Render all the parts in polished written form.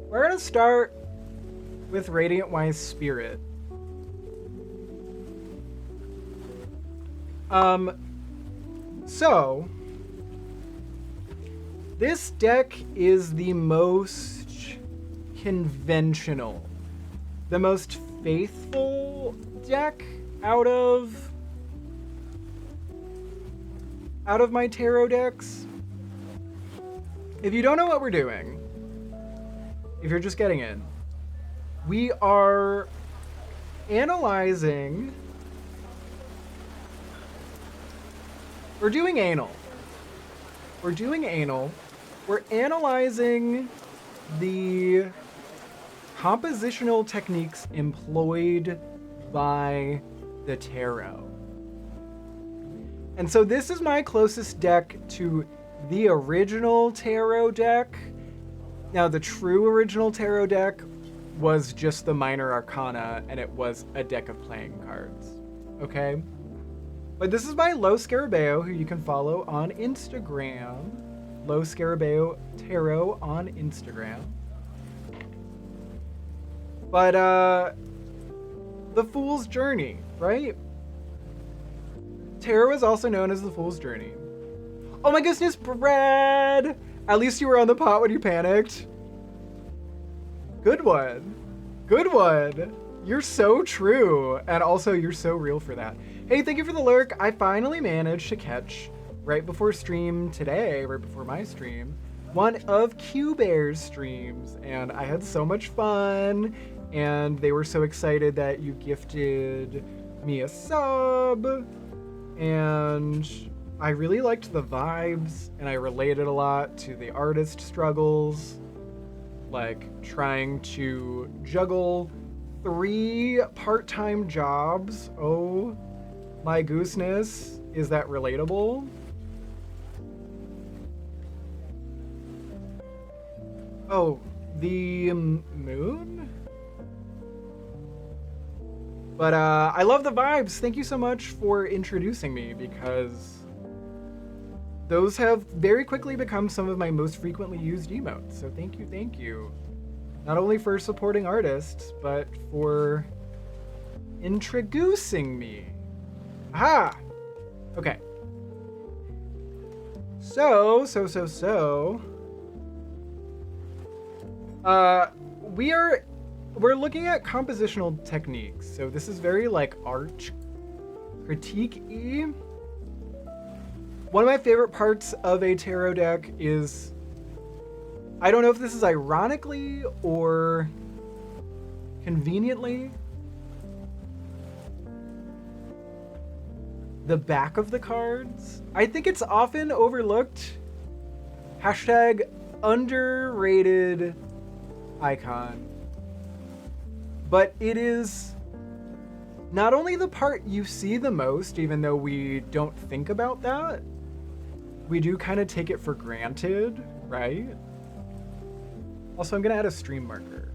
we're gonna start with Radiant Wise Spirit. So this deck is the most conventional, the most faithful deck out of my tarot decks. If you don't know what we're doing, if you're just getting in, we are analyzing. We're doing anal. We're analyzing the compositional techniques employed by the tarot. And so this is my closest deck to the original tarot deck. Now, the true original tarot deck was just the minor arcana, and it was a deck of playing cards. Okay? But this is by Lo Scarabeo, who you can follow on Instagram. Lo Scarabeo Tarot on Instagram. But, The Fool's Journey, right? Tarot is also known as the Fool's Journey. Oh my goodness, Brad! At least you were on the pot when you panicked. Good one. Good one. You're so true. And also, you're so real for that. Hey, thank you for the lurk. I finally managed to catch, right before stream today, right before my stream, one of Q-Bear's streams. And I had so much fun. And they were so excited that you gifted me a sub. And I really liked the vibes. And I related a lot to the artist struggles. Like trying to juggle 3 part-time jobs. Oh my gooseness. Is that relatable? Oh, the moon? But I love the vibes. Thank you so much for introducing me, because those have very quickly become some of my most frequently used emotes. So thank you, thank you. Not only for supporting artists, but for introducing me. Aha! Okay. So. We're looking at compositional techniques. So this is very like art critique-y. One of my favorite parts of a tarot deck is, I don't know if this is ironically or conveniently, the back of the cards. I think it's often overlooked. Hashtag underrated icon. But it is not only the part you see the most, even though we don't think about that. We do kind of take it for granted, right? Also, I'm gonna add a stream marker.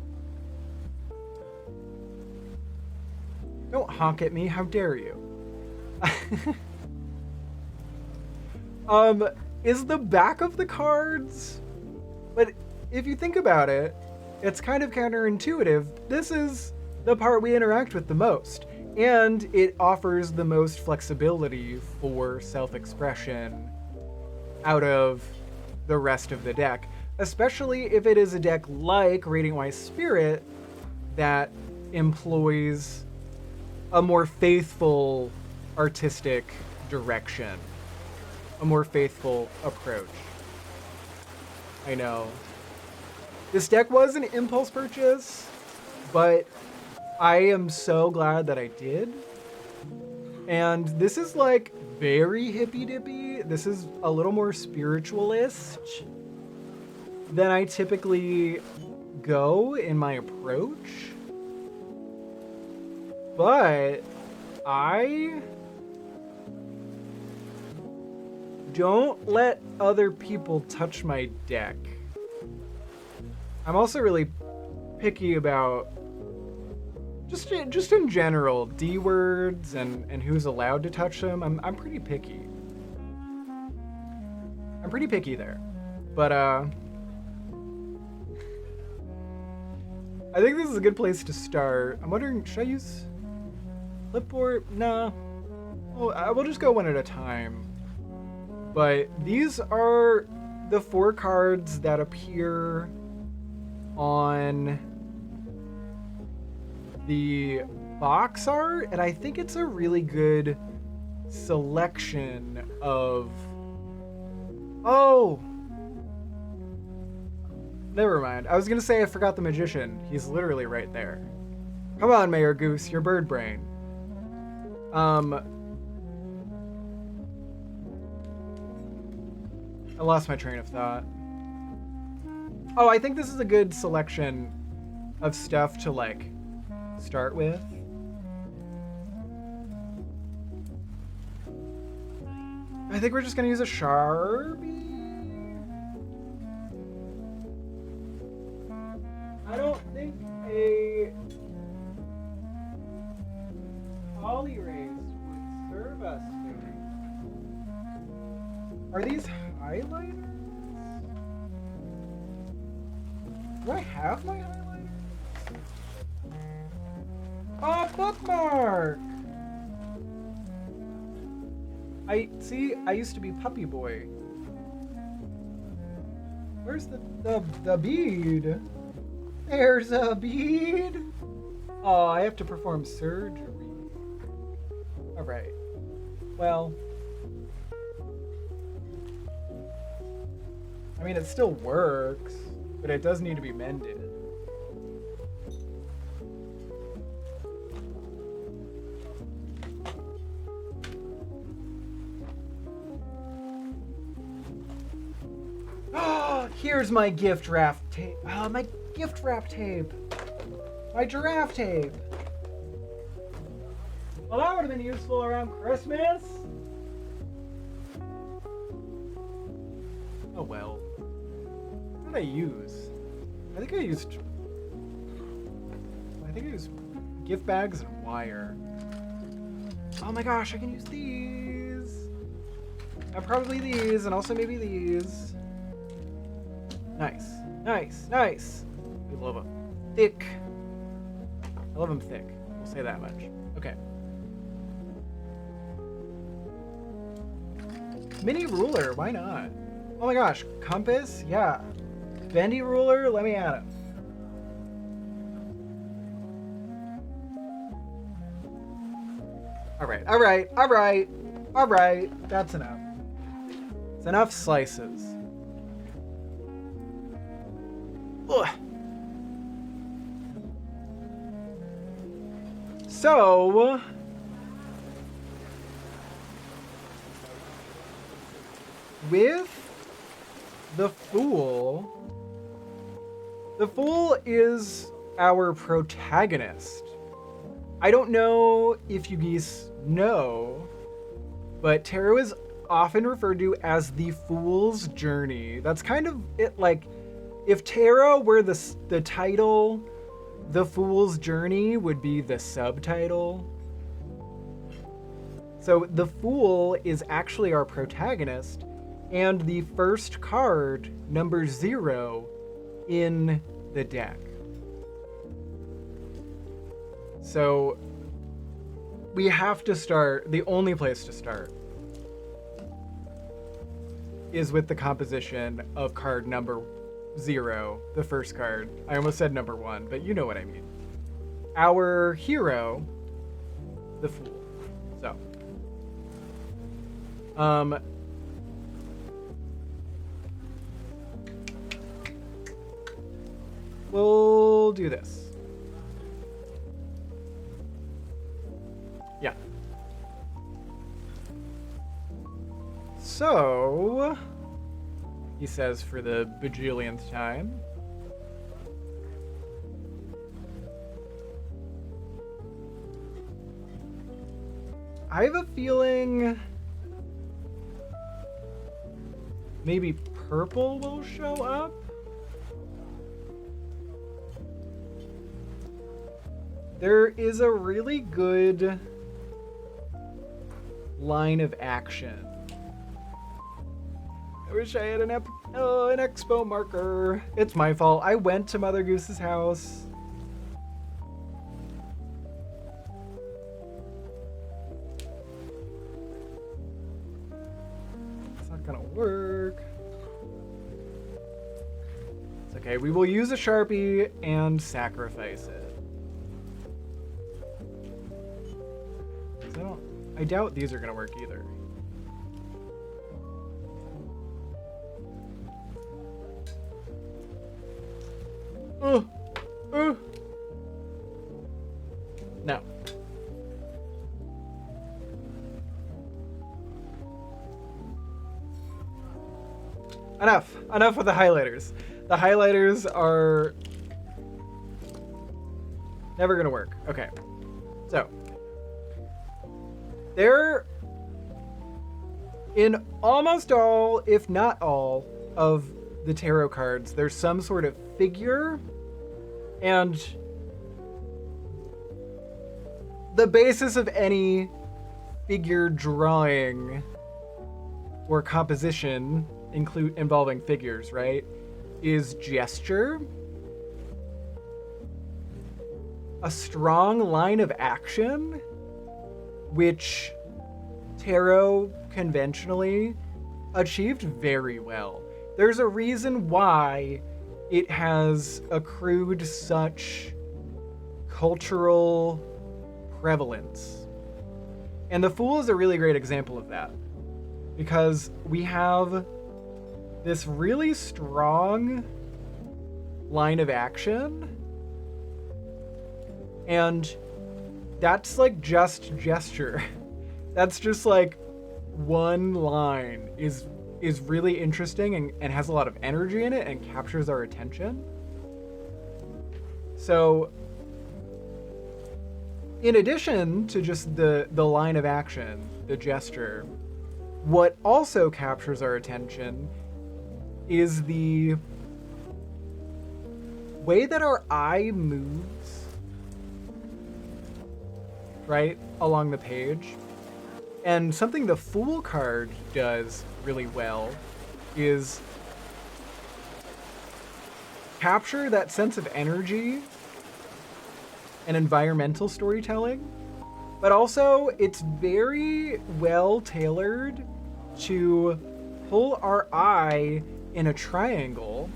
Don't honk at me, how dare you? Is the back of the cards, but if you think about it, it's kind of counterintuitive. This is the part we interact with the most, and it offers the most flexibility for self-expression out of the rest of the deck, especially if it is a deck like Radiant Wise Spirit that employs a more faithful artistic direction, a more faithful approach. I know. This deck was an impulse purchase, but I am so glad that I did. And this is like very hippy-dippy. This is a little more spiritualist than I typically go in my approach. But I don't let other people touch my deck. I'm also really picky about just in general D words and who's allowed to touch them. I'm pretty picky. I'm pretty picky there. But I think this is a good place to start. I'm wondering, should I use clipboard? Nah. Well, we'll just go one at a time. But these are the 4 cards that appear on the box art, and I think it's a really good selection of... Oh! Never mind. I was gonna say I forgot the magician. He's literally right there. Come on, Mayor Goose, your bird brain. I lost my train of thought. Oh, I think this is a good selection of stuff to, like, start with. I think we're just gonna use a Sharpie. I don't think a poly race would serve us very. Are these highlighters? Do I have my highlighter? Oh, bookmark! I used to be Puppy Boy. Where's the bead? There's a bead! Oh, I have to perform surgery. Alright. Well. I mean, it still works, but it does need to be mended. Here's my gift wrap tape. My gift wrap tape. My giraffe tape. Well, that would have been useful around Christmas. Oh well. What did I use? I think I used gift bags and wire. Oh my gosh, I can use these. Probably these, and also maybe these. Nice, nice, nice. We love them thick. I love them thick. We'll say that much. Okay. Mini ruler, why not? Oh my gosh, compass? Yeah. Bendy ruler, let me at it. Alright, alright, alright, alright. That's enough. It's enough slices. Ugh. So... with the Fool is our protagonist. I don't know if you geese know, but tarot is often referred to as the Fool's Journey. That's kind of it, like, if tarot were the title, the Fool's Journey would be the subtitle. So the Fool is actually our protagonist, and the first card, number 0, in the deck. So we have to start, the only place to start is with the composition of card number 0, the first card. I almost said number 1, but you know what I mean. Our hero, the Fool. So, we'll do this. Yeah. So, he says for the bajillionth time, I have a feeling maybe purple will show up. There is a really good line of action. I wish I had an expo marker. It's my fault. I went to Mother Goose's house Okay, we will use a Sharpie and sacrifice it. So I doubt these are gonna work either. No. Enough with the highlighters. The highlighters are never gonna work. Okay, so they're in almost all, if not all, of the tarot cards, there's some sort of figure, and the basis of any figure drawing or composition involving figures, right, is gesture, a strong line of action, which tarot conventionally achieved very well. There's a reason why it has accrued such cultural prevalence. And the Fool is a really great example of that, because we have this really strong line of action, and that's like just gesture. That's just like one line is really interesting and has a lot of energy in it and captures our attention. So in addition to just the line of action, the gesture, what also captures our attention is the way that our eye moves, right, along the page. And something the Fool card does really well is capture that sense of energy and environmental storytelling, but also it's very well tailored to pull our eye in a triangle,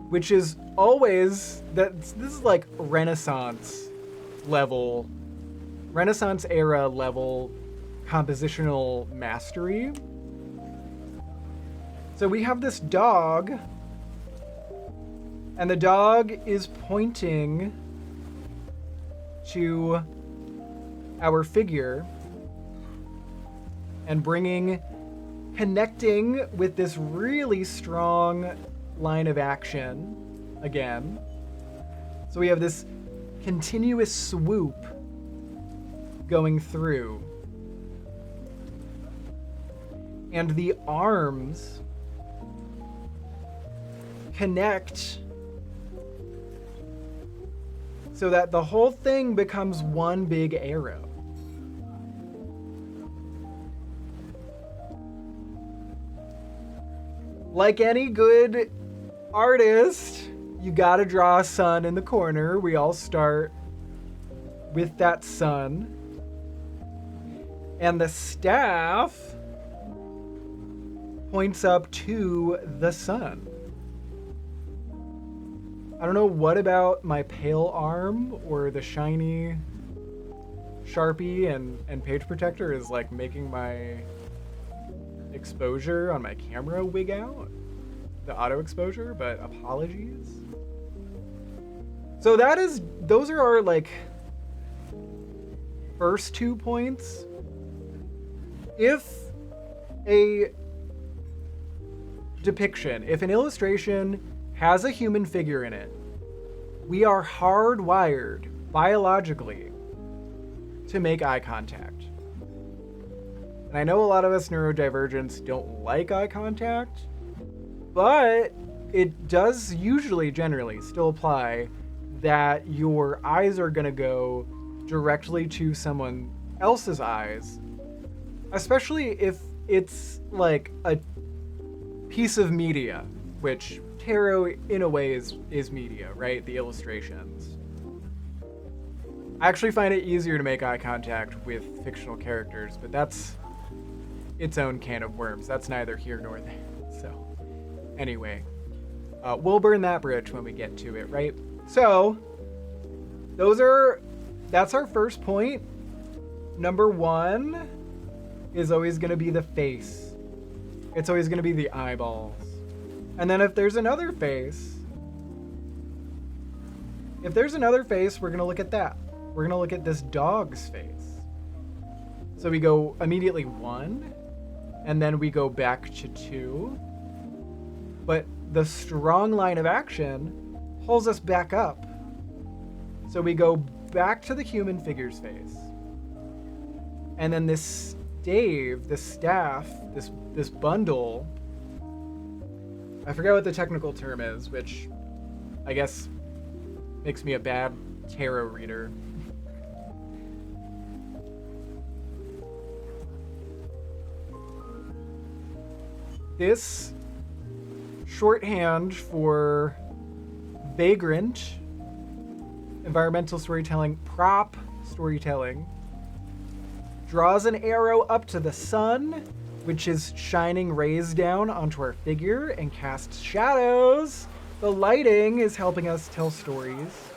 which is always this is like Renaissance era level compositional mastery. So we have this dog, and the dog is pointing to our figure and connecting with this really strong line of action again. So we have this continuous swoop going through. And the arms connect so that the whole thing becomes one big arrow. Like any good artist, you gotta draw a sun in the corner. We all start with that sun. And the staff points up to the sun. I don't know what about my pale arm or the shiny Sharpie and page protector is like making my exposure on my camera wig out, the auto exposure, but apologies. So those are our like first 2 points. If a depiction, if an illustration has a human figure in it, we are hardwired biologically to make eye contact. And I know a lot of us neurodivergents don't like eye contact, but it does usually, generally, still apply that your eyes are gonna go directly to someone else's eyes, especially if it's like a piece of media, which tarot in a way is media, right? The illustrations. I actually find it easier to make eye contact with fictional characters, but that's its own can of worms. That's neither here nor there. So, anyway. We'll burn that bridge when we get to it, right? So, that's our first point. Number 1 is always going to be the face. It's always going to be the eyeballs. And then if there's another face, we're going to look at that. We're going to look at this dog's face. So we go immediately 1, and then we go back to 2. But the strong line of action pulls us back up. So we go back to the human figure's face. And then this stave, this staff, this bundle, I forget what the technical term is, which I guess makes me a bad tarot reader. This shorthand for vagrant environmental storytelling, prop storytelling, draws an arrow up to the sun, which is shining rays down onto our figure and casts shadows. The lighting is helping us tell stories.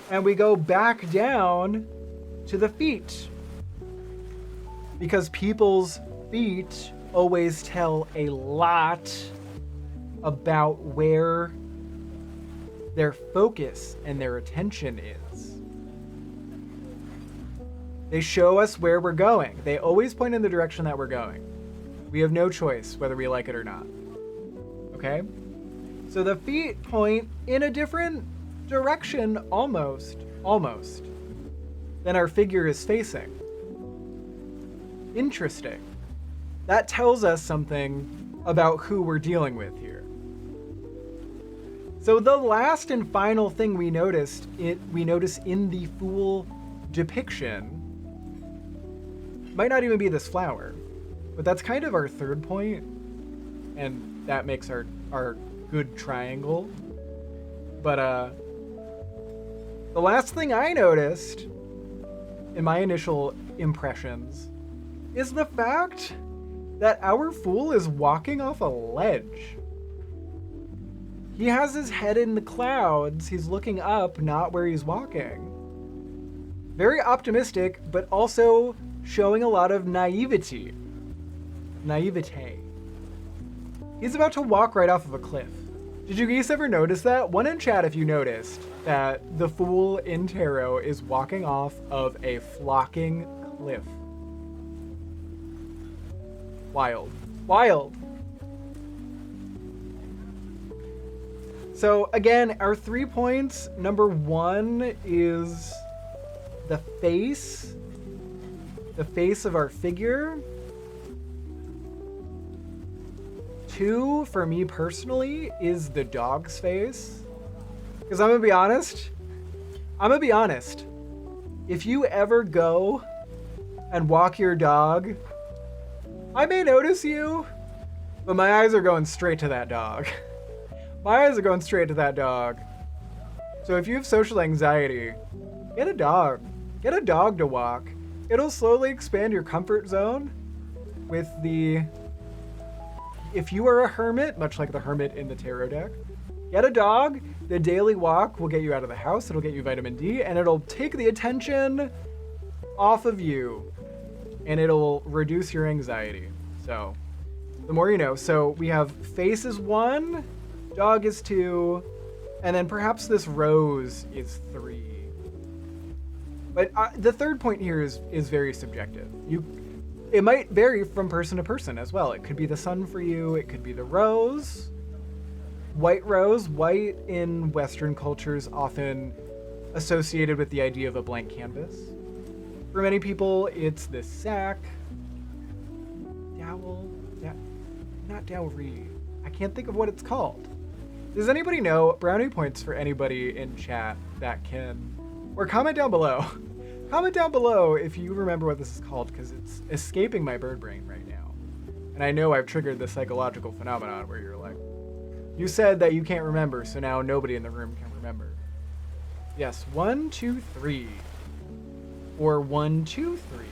And we go back down to the feet, because people's feet always tell a lot about where their focus and their attention is. They show us where we're going. They always point in the direction that we're going. We have no choice whether we like it or not. Okay? So the feet point in a different direction almost, than our figure is facing. Interesting. That tells us something about who we're dealing with here. So the last and final thing we notice in the Fool depiction might not even be this flower, but that's kind of our third point, and that makes our good triangle. But the last thing I noticed in my initial impressions is the fact that our Fool is walking off a ledge. He has his head in the clouds. He's looking up, not where he's walking. Very optimistic, but also showing a lot of naivete. He's about to walk right off of a cliff. Did you guys ever notice that? One in chat if you noticed that the Fool in tarot is walking off of a flocking cliff. Wild. So again, our 3 points. Number 1 is the face of our figure. 2, for me personally, is the dog's face. Because I'm gonna be honest. If you ever go and walk your dog, I may notice you, but my eyes are going straight to that dog. So if you have social anxiety, get a dog. Get a dog to walk. It'll slowly expand your comfort zone with if you are a hermit, much like the hermit in the tarot deck, get a dog. The daily walk will get you out of the house. It'll get you vitamin D, and it'll take the attention off of you, and it'll reduce your anxiety. So the more you know. So we have face is 1, dog is 2, and then perhaps this rose is 3. But the third point here is very subjective. It might vary from person to person as well. It could be the sun for you. It could be the rose. White rose. White in Western cultures often associated with the idea of a blank canvas. For many people, it's this sack. Not dowry. I can't think of what it's called. Does anybody know? Brownie points for anybody in chat that can, or comment down below. Comment down below if you remember what this is called, because it's escaping my bird brain right now. And I know I've triggered the psychological phenomenon where you're like, you said that you can't remember, so now nobody in the room can remember. Yes, 1, 2, 3. Or 1, 2, 3.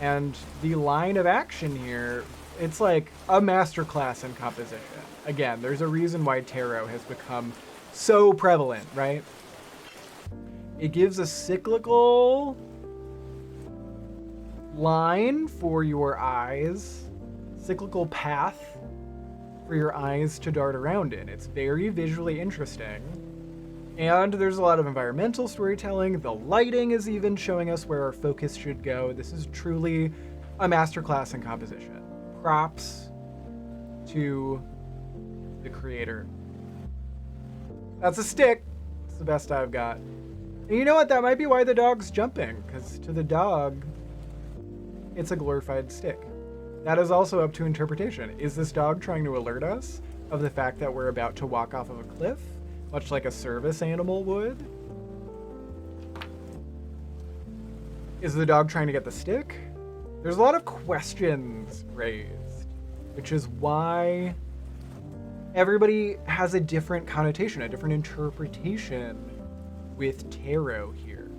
And the line of action here, it's like a masterclass in composition. Again, there's a reason why tarot has become so prevalent, right? It gives a cyclical line for your eyes, cyclical path for your eyes to dart around in. It's very visually interesting. And there's a lot of environmental storytelling. The lighting is even showing us where our focus should go. This is truly a masterclass in composition. Props to the creator. That's a stick. It's the best I've got. And you know what? That might be why the dog's jumping, because to the dog, it's a glorified stick. That is also up to interpretation. Is this dog trying to alert us of the fact that we're about to walk off of a cliff, much like a service animal would? Is the dog trying to get the stick? There's a lot of questions raised, which is why everybody has a different connotation, a different interpretation with tarot here,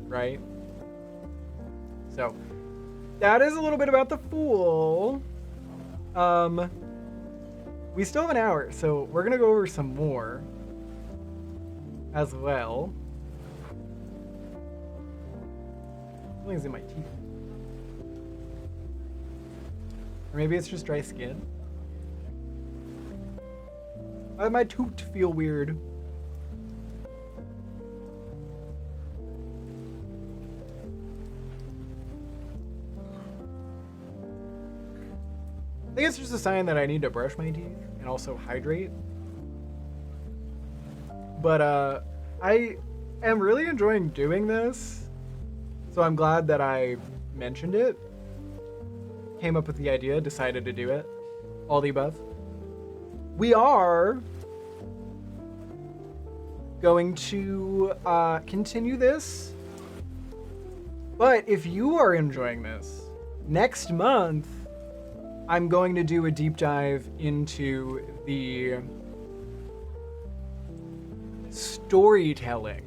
right? So that is a little bit about the Fool. We still have an hour, so we're gonna go over some more as well. Something's in my teeth. Or maybe it's just dry skin. My tooth feel weird. I think it's just a sign that I need to brush my teeth and also hydrate. But I am really enjoying doing this, so I'm glad that I mentioned it. Came up with the idea, decided to do it. All the above. We are going to continue this, but if you are enjoying this, next month I'm going to do a deep dive into the storytelling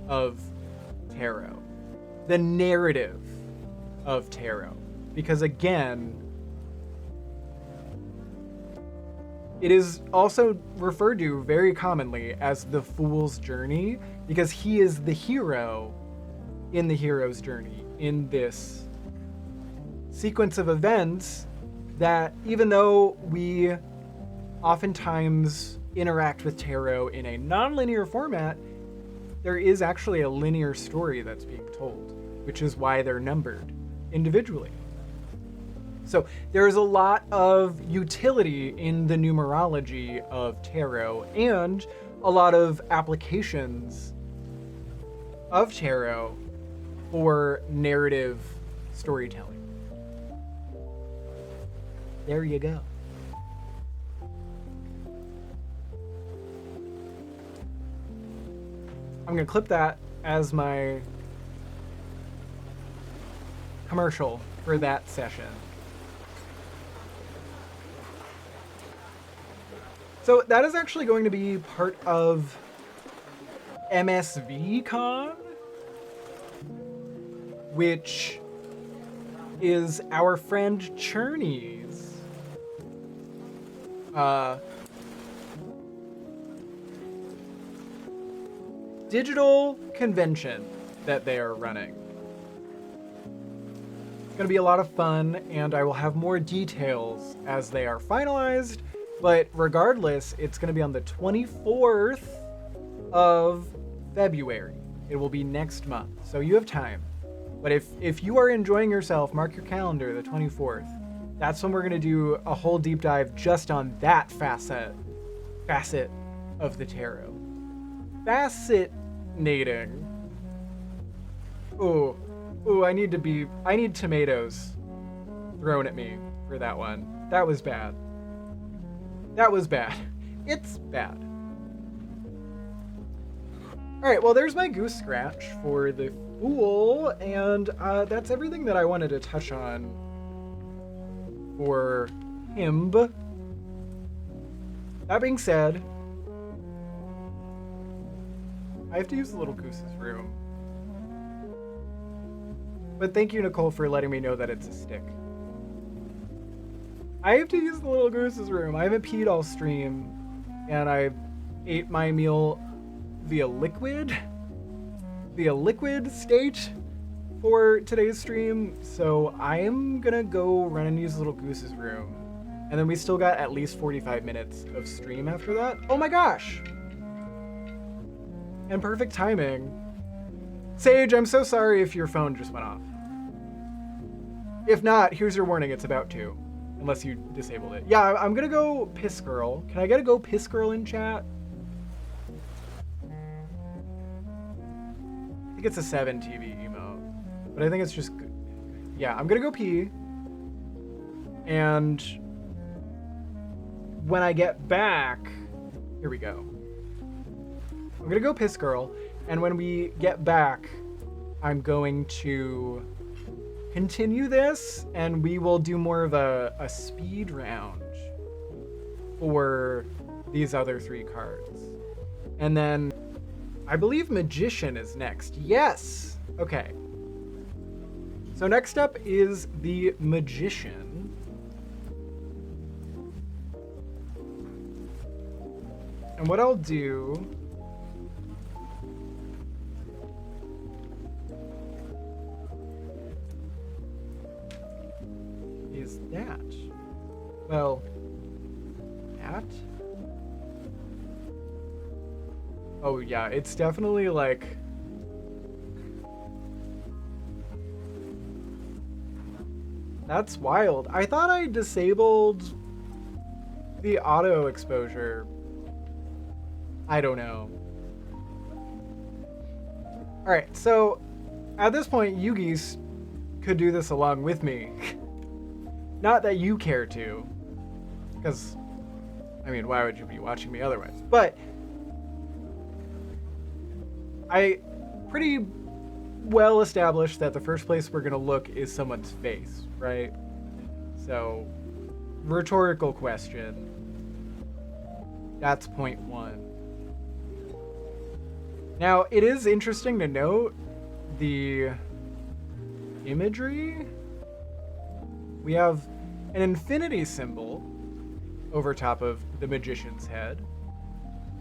of tarot, the narrative of tarot, because again, it is also referred to very commonly as the Fool's Journey, because he is the hero in the hero's journey in this sequence of events that, even though we oftentimes interact with tarot in a non-linear format, there is actually a linear story that's being told, which is why they're numbered individually. So there's a lot of utility in the numerology of tarot and a lot of applications of tarot for narrative storytelling. There you go. I'm gonna clip that as my commercial for that session. So that is actually going to be part of MSV Con, which is our friend Cherney's digital convention that they are running. It's going to be a lot of fun, and I will have more details as they are finalized. But regardless, it's going to be on the 24th of February. It will be next month, so you have time. But if you are enjoying yourself, mark your calendar, the 24th. That's when we're going to do a whole deep dive just on that facet of the tarot. Fascinating. Ooh, I need tomatoes thrown at me for that one. That was bad. That was bad. It's bad. All right, well, there's my goose scratch for the Fool, and that's everything that I wanted to touch on for him. That being said, I have to use the little goose's room. But thank you, Nicole, for letting me know that it's a stick. I have to use the little Goose's room. I haven't peed all stream, and I ate my meal via liquid state for today's stream. So I am gonna go run and use little Goose's room, and then we still got at least 45 minutes of stream after that. Oh my gosh! And perfect timing. Sage, I'm so sorry if your phone just went off. If not, here's your warning, it's about to. Unless you disabled it. Yeah, I'm gonna go piss girl. Can I get a go piss girl in chat? I think it's a 7 TV emote. But I think it's just good. Yeah, I'm gonna go pee. And when I get back, here we go. I'm gonna go piss girl. And when we get back, I'm going to continue this, and we will do more of a speed round for these other 3 cards. And then I believe Magician is next. Yes! Okay. So next up is the Magician. And what I'll do is that. Well, that? Oh yeah, it's definitely like... That's wild. I thought I disabled the auto exposure. I don't know. Alright, so at this point, Yugi's could do this along with me. Not that you care to, because, I mean, why would you be watching me otherwise? But I pretty well established that the first place we're going to look is someone's face, right? So, rhetorical question. That's point 1. Now, it is interesting to note the imagery. We have an infinity symbol over top of the magician's head.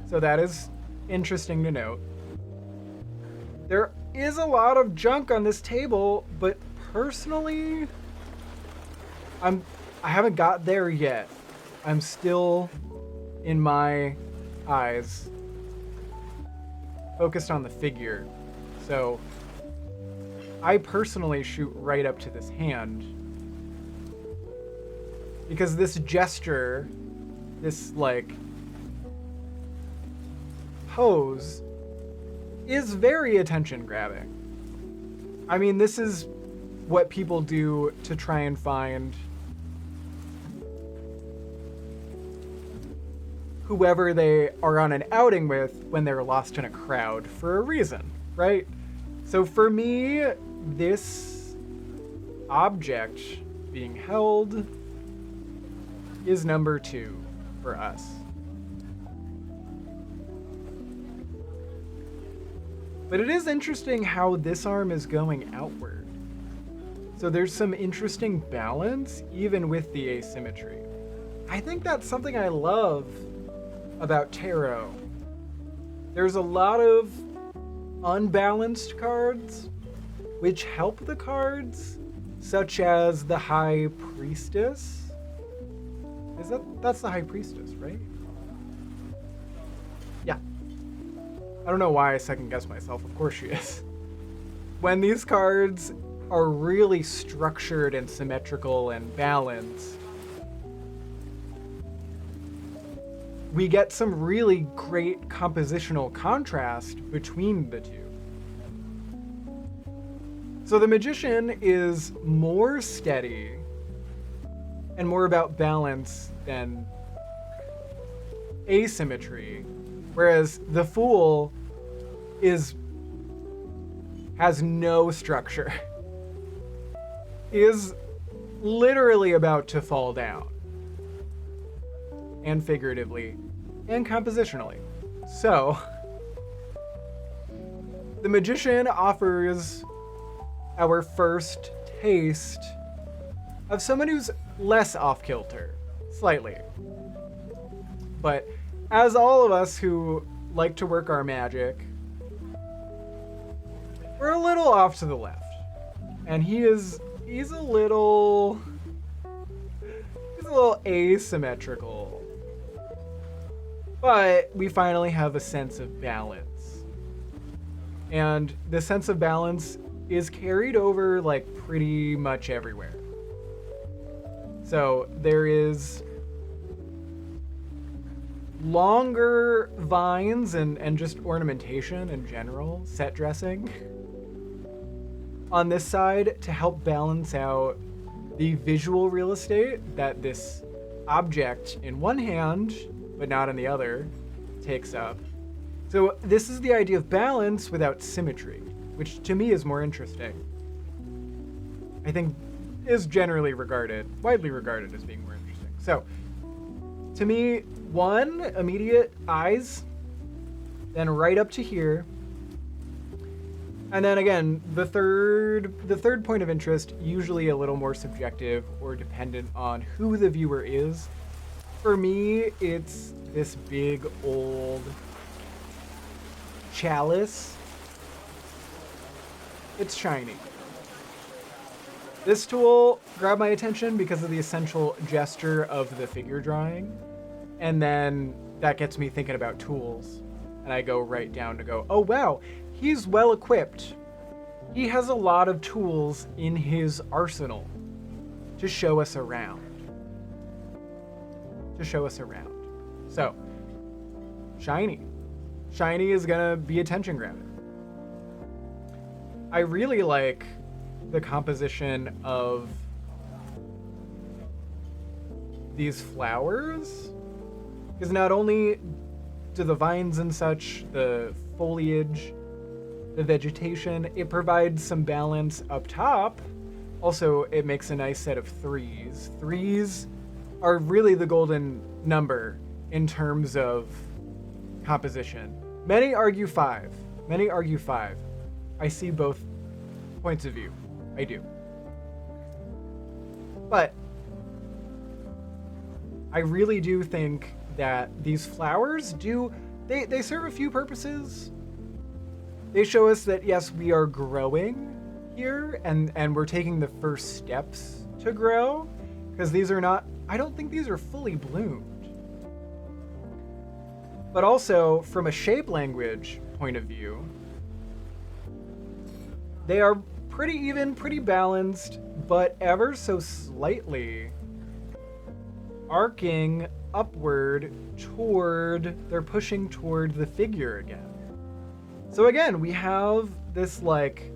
So that is interesting to note. There is a lot of junk on this table, but personally, I haven't got there yet. I'm still, in my eyes, focused on the figure. So I personally shoot right up to this hand, because this gesture, this like pose, is very attention grabbing. I mean, this is what people do to try and find whoever they are on an outing with when they're lost in a crowd for a reason, right? So for me, this object being held is number 2 for us. But it is interesting how this arm is going outward. So there's some interesting balance even with the asymmetry. I think that's something I love about tarot. There's a lot of unbalanced cards which help the cards, such as the High Priestess. That's the High Priestess, right? Yeah. I don't know why I second guess myself. Of course she is. When these cards are really structured and symmetrical and balanced, we get some really great compositional contrast between the two. So the Magician is more steady and more about balance than asymmetry, whereas the Fool has no structure. He is literally about to fall down, and figuratively, and compositionally. So, the Magician offers our first taste of someone who's less off-kilter, slightly. But as all of us who like to work our magic, we're a little off to the left. And he's a little asymmetrical. But we finally have a sense of balance. And the sense of balance is carried over like pretty much everywhere. So there is longer vines and just ornamentation in general, set dressing, on this side to help balance out the visual real estate that this object in one hand, but not in the other, takes up. So this is the idea of balance without symmetry, which to me is more interesting. I think is generally widely regarded as being more interesting. So to me, one, immediate eyes, then right up to here. And then again, the third point of interest, usually a little more subjective or dependent on who the viewer is. For me, it's this big old chalice. It's shiny. This tool grabbed my attention because of the essential gesture of the figure drawing. And then that gets me thinking about tools. And I go right down to go, oh wow, he's well equipped. He has a lot of tools in his arsenal to show us around. So, shiny. Shiny is gonna be attention grabbing. I really like the composition of these flowers, because not only do the vines and such, the foliage, the vegetation, it provides some balance up top. Also, it makes a nice set of threes. Threes are really the golden number in terms of composition. Many argue five. I see both points of view. I do. But I really do think that these flowers they serve a few purposes. They show us that yes, we are growing here and we're taking the first steps to grow, because I don't think these are fully bloomed. But also from a shape language point of view, they are pretty even, pretty balanced, but ever so slightly arcing upward they're pushing toward the figure again. So again, we have this like,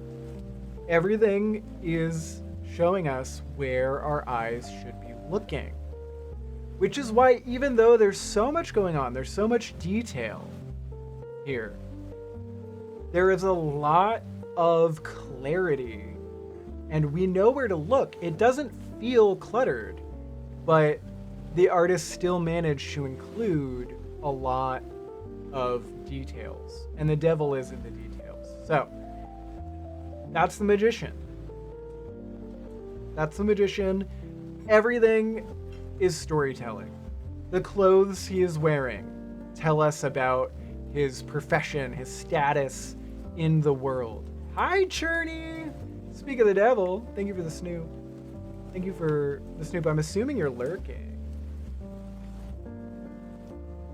everything is showing us where our eyes should be looking. Which is why, even though there's so much going on, there's so much detail here, there is a lot of clarity and we know where to look. It doesn't feel cluttered, but the artist still managed to include a lot of details, and the devil is in the details. So that's the magician. Everything is storytelling. The clothes he is wearing tell us about his profession, his status in the world. Hi, Churney! Speak of the devil, thank you for the snoop. Thank you for the snoop. I'm assuming you're lurking.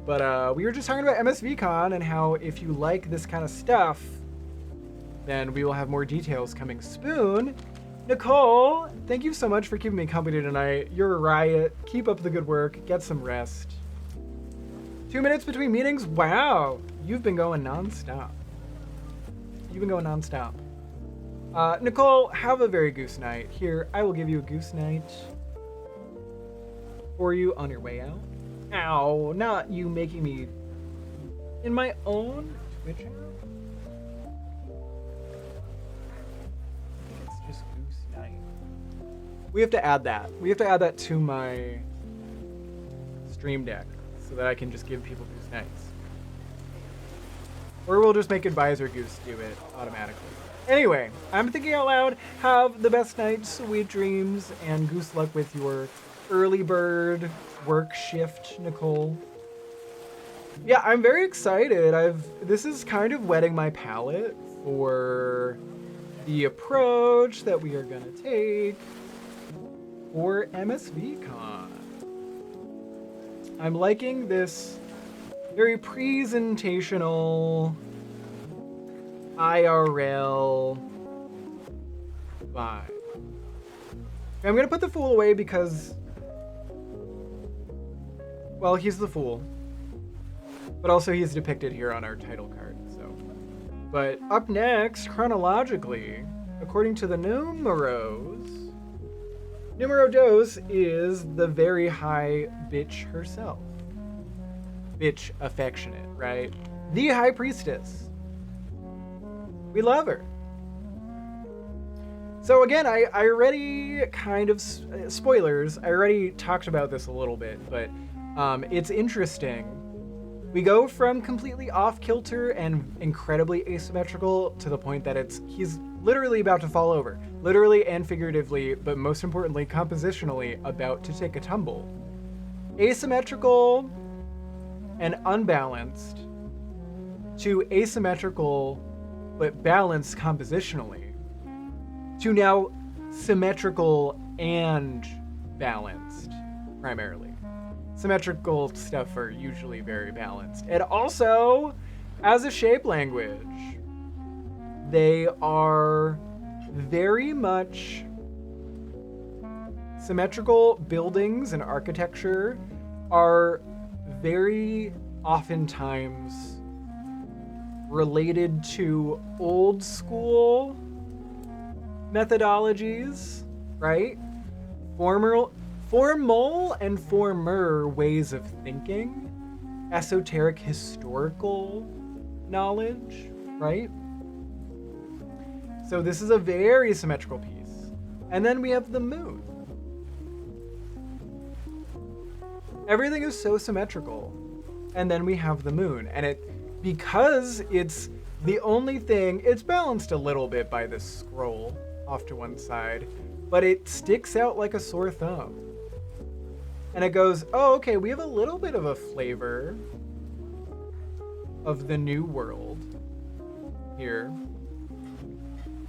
But we were just talking about MSVCon and how if you like this kind of stuff, then we will have more details coming soon. Nicole, thank you so much for keeping me company tonight. You're a riot. Keep up the good work. Get some rest. 2 minutes between meetings? Wow. You've been going nonstop. Nicole, have a very goose night. Here, I will give you a goose night for you on your way out. Ow, not you making me in my own Twitch app. I think it's just goose night. We have to add that. We have to add that to my stream deck so that I can just give people goose nights. Or we'll just make Advisor Goose do it automatically. Anyway, I'm thinking out loud. Have the best night, sweet dreams, and goose luck with your early bird work shift, Nicole. Yeah, I'm very excited. This is kind of whetting my palate for the approach that we are gonna take for MSVCon. I'm liking this very presentational IRL vibe. I'm gonna put the Fool away because, well, he's the Fool, but also he's depicted here on our title card. So, but up next, chronologically, according to the numeros, numero dos is the very high bitch herself. Bitch affectionate, right? The High Priestess. We love her. So again, I already kind of, spoilers, I already talked about this a little bit, but it's interesting. We go from completely off-kilter and incredibly asymmetrical to the point that he's literally about to fall over. Literally and figuratively, but most importantly, compositionally, about to take a tumble. Asymmetrical and unbalanced to asymmetrical but balanced compositionally to now symmetrical and balanced, primarily. Symmetrical stuff are usually very balanced. And also, as a shape language, they are very much symmetrical. Buildings and architecture are very oftentimes related to old school methodologies, right? Formal and former ways of thinking, esoteric historical knowledge, right? So this is a very symmetrical piece. And then we have the moon. Everything is so symmetrical. And then we have the moon. And because it's the only thing, it's balanced a little bit by this scroll off to one side, but it sticks out like a sore thumb. And it goes, oh, okay, we have a little bit of a flavor of the new world here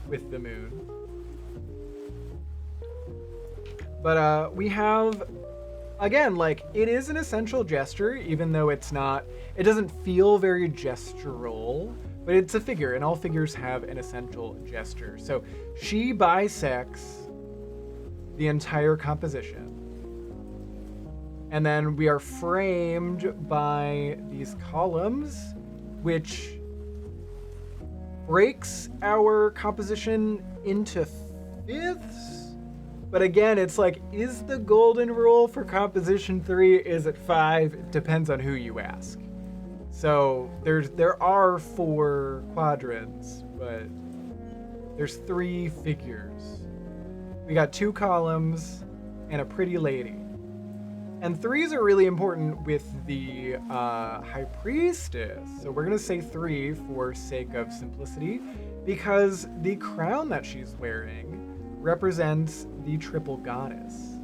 with the moon. But we have, again, like, it is an essential gesture, even though it doesn't feel very gestural, but it's a figure, and all figures have an essential gesture. So she bisects the entire composition. And then we are framed by these columns, which breaks our composition into fifths. But again, it's like, is the golden rule for composition 3, is it 5? It depends on who you ask. So there are 4 quadrants, but there's 3 figures. We got 2 columns and a pretty lady. And 3s are really important with the High Priestess. So we're gonna say 3 for sake of simplicity, because the crown that she's wearing represents the triple goddess.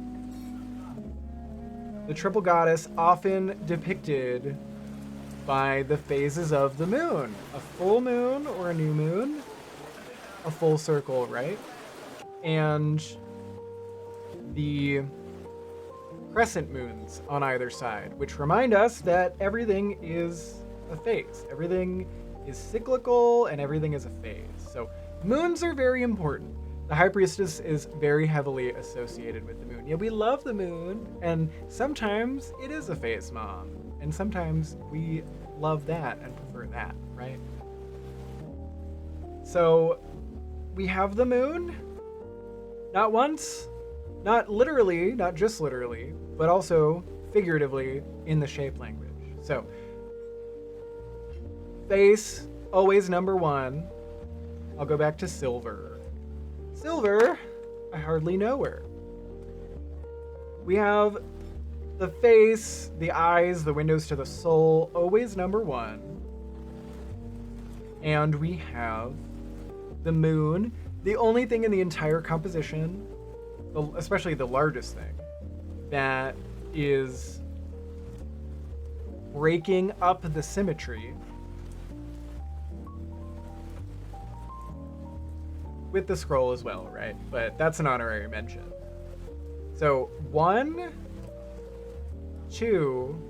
The triple goddess, often depicted by the phases of the moon. A full moon or a new moon, a full circle, right? And the crescent moons on either side, which remind us that everything is a phase. Everything is cyclical and everything is a phase. So moons are very important. The High Priestess is very heavily associated with the moon. Yeah, we love the moon, and sometimes it is a phase, Mom. And sometimes we love that and prefer that, right? So we have the moon, not once, not literally, not just literally, but also figuratively in the shape language. So face, always number 1. I'll go back to silver. Silver, I hardly know her. We have the face, the eyes, the windows to the soul, always number 1. And we have the moon, the only thing in the entire composition, especially the largest thing, that is breaking up the symmetry with the scroll as well, right? But that's an honorary mention. So 1, 2,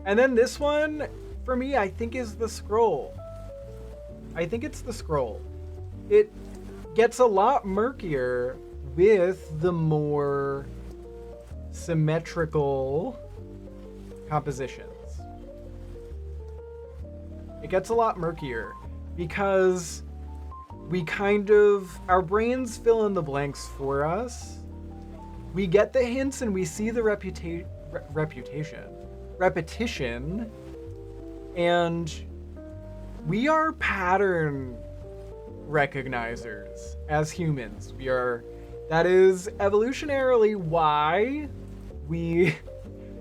and then this one, for me, I think is the scroll. I think it's the scroll. It gets a lot murkier with the more symmetrical compositions. It gets a lot murkier because our brains fill in the blanks for us. We get the hints and we see the repetition, and we are pattern recognizers as humans. That is evolutionarily why we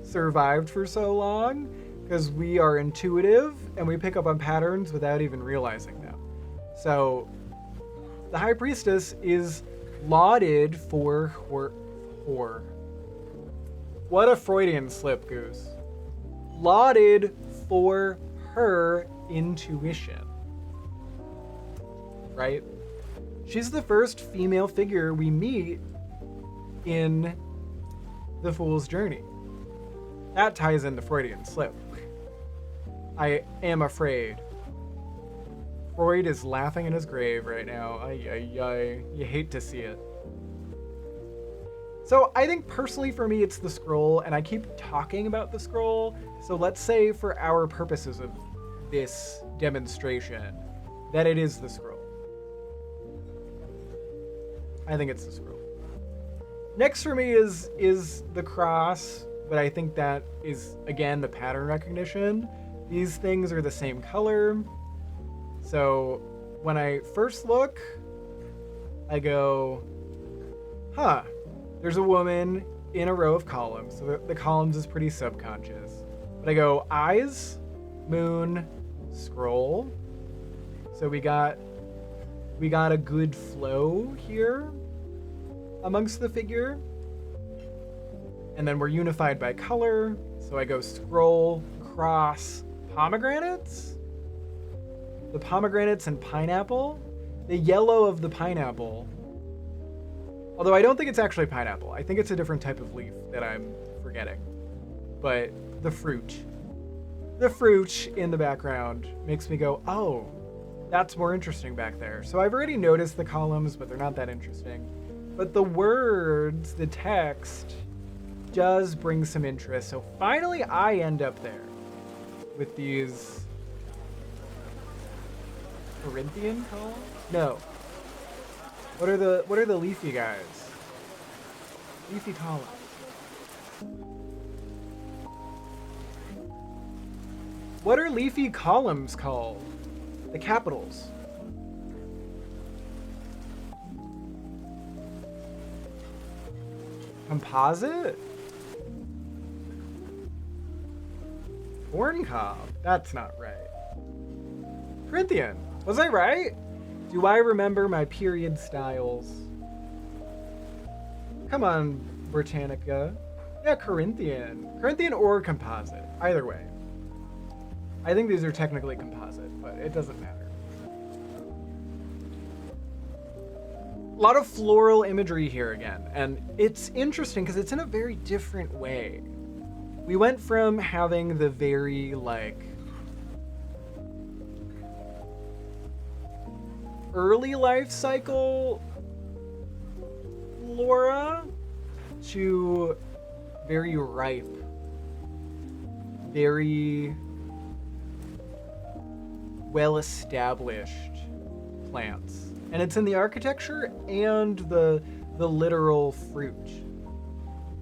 survived for so long, because we are intuitive and we pick up on patterns without even realizing them. So the High Priestess is lauded for her. What a Freudian slip, Goose. Lauded for her intuition. Right? She's the first female figure we meet in The Fool's Journey. That ties into Freudian slip. I am afraid. Freud is laughing in his grave right now. Ay, ay, ay. You hate to see it. So I think personally for me it's the scroll, and I keep talking about the scroll. So let's say for our purposes of this demonstration that it is the scroll. I think it's the scroll. Next for me is the cross, but I think that is, again, the pattern recognition. These things are the same color. So when I first look, I go, huh, there's a woman in a row of columns. So the columns is pretty subconscious. But I go, eyes, moon, scroll. So we got a good flow here amongst the figure. And then we're unified by color. So I go scroll, cross, pomegranates. The pomegranates and pineapple. The yellow of the pineapple. Although I don't think it's actually pineapple. I think it's a different type of leaf that I'm forgetting. But the fruit in the background makes me go, oh, that's more interesting back there. So I've already noticed the columns, but they're not that interesting. But the words, the text, does bring some interest. So finally I end up there with these Corinthian columns? No. What are the leafy guys? Leafy columns. What are leafy columns called? The capitals. Composite? Corn cob. That's not right. Corinthian. Was I right? Do I remember my period styles? Come on, Britannica. Yeah, Corinthian. Corinthian or composite. Either way. I think these are technically composite, but it doesn't matter. A lot of floral imagery here again, and it's interesting because it's in a very different way. We went from having the very, early life cycle Laura to very ripe, very well-established plants. And it's in the architecture and the literal fruit.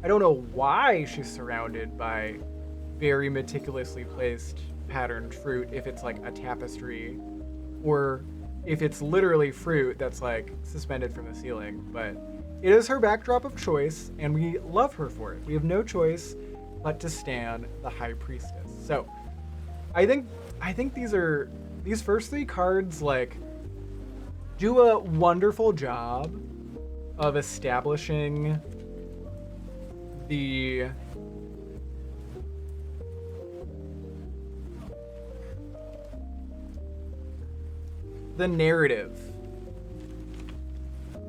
I don't know why she's surrounded by very meticulously placed patterned fruit if it's like a tapestry, or if it's literally fruit that's suspended from the ceiling. But it is her backdrop of choice, and we love her for it. We have no choice but to stan the High Priestess. So I think these first three cards do a wonderful job of establishing the narrative.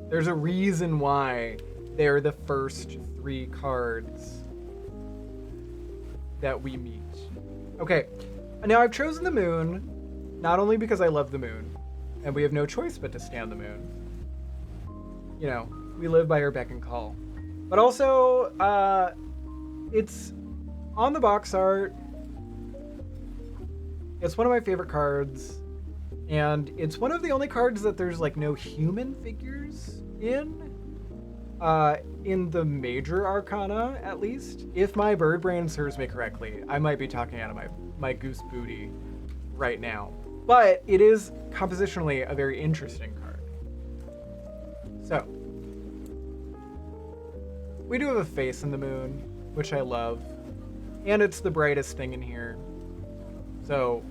There's a reason why they're the first 3 cards that we meet. Okay, now I've chosen the moon, not only because I love the moon, and we have no choice but to stand the moon. You know, we live by her beck and call. But also, it's on the box art. It's one of my favorite cards, and it's one of the only cards that there's like no human figures in the major arcana, at least. If my bird brain serves me correctly, I might be talking out of my goose booty right now. But it is compositionally a very interesting card. So, we do have a face in the moon, which I love. And it's the brightest thing in here. So,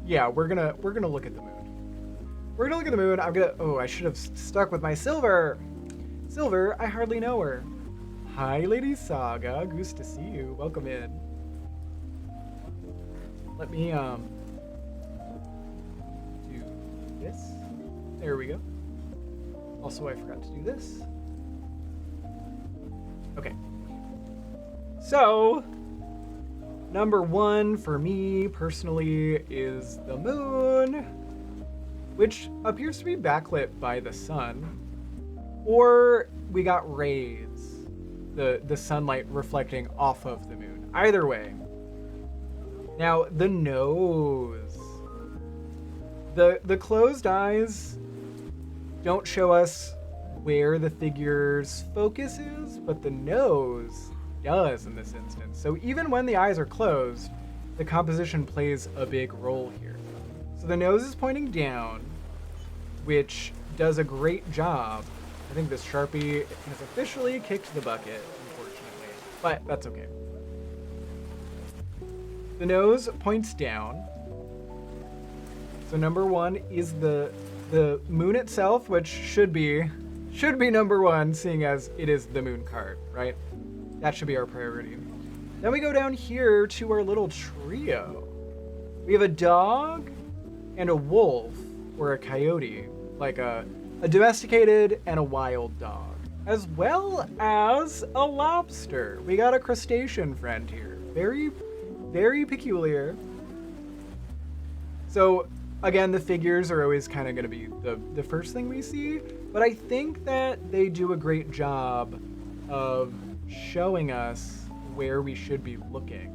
yeah, we're gonna look at the moon. We're gonna look at the moon. Oh, I should have stuck with my silver. Silver, I hardly know her. Hi, Lady Saga. Goose to see you. Welcome in. Let me, do this. There we go. Also, I forgot to do this. Okay. So, number 1 for me personally is the moon, which appears to be backlit by the sun, or we got rays, the sunlight reflecting off of the moon. Either way. Now, the nose. The closed eyes don't show us where the figure's focus is, but the nose does in this instance. So even when the eyes are closed, the composition plays a big role here. So the nose is pointing down, which does a great job. I think this Sharpie has officially kicked the bucket, unfortunately, but that's okay. The nose points down. So number 1 is the moon itself, which should be number 1, seeing as it is the moon card, right? That should be our priority. Then we go down here to our little trio. We have a dog and a wolf, or a coyote, like a domesticated and a wild dog, as well as a lobster. We got a crustacean friend here. Very, very peculiar. So again, the figures are always kind of going to be the first thing we see, but I think that they do a great job of showing us where we should be looking.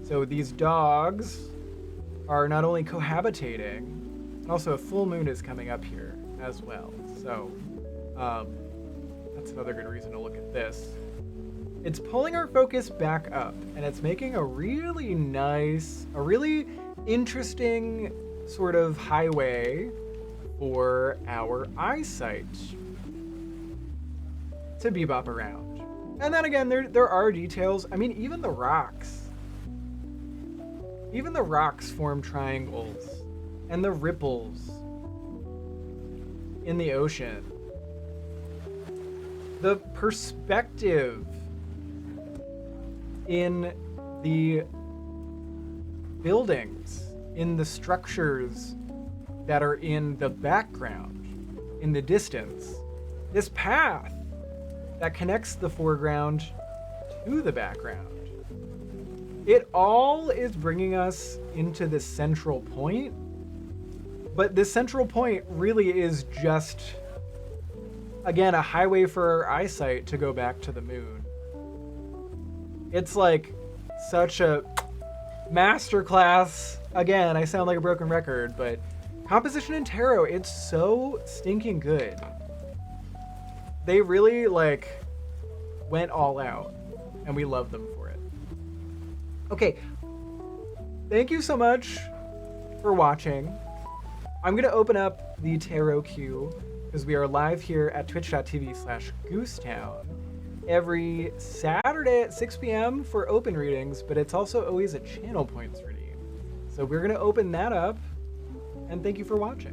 So these dogs are not only cohabitating, and also a full moon is coming up here as well. So that's another good reason to look at this. It's pulling our focus back up, and it's making a really nice, a really interesting sort of highway for our eyesight to bebop around. And then again, there are details. I mean, even the rocks form triangles, and the ripples in the ocean. The perspective in the buildings, in the structures that are in the background, in the distance. This path that connects the foreground to the background. It all is bringing us into this central point, but this central point really is just, again, a highway for our eyesight to go back to the moon. It's like such a masterclass. Again, I sound like a broken record, but composition in tarot, it's so stinking good. They really went all out, and we love them for it. Okay, thank you so much for watching. I'm gonna open up the tarot queue because we are live here at twitch.tv/GooseTowne every Saturday at 6 p.m. for open readings, but it's also always a channel points redeem. So we're gonna open that up, and thank you for watching.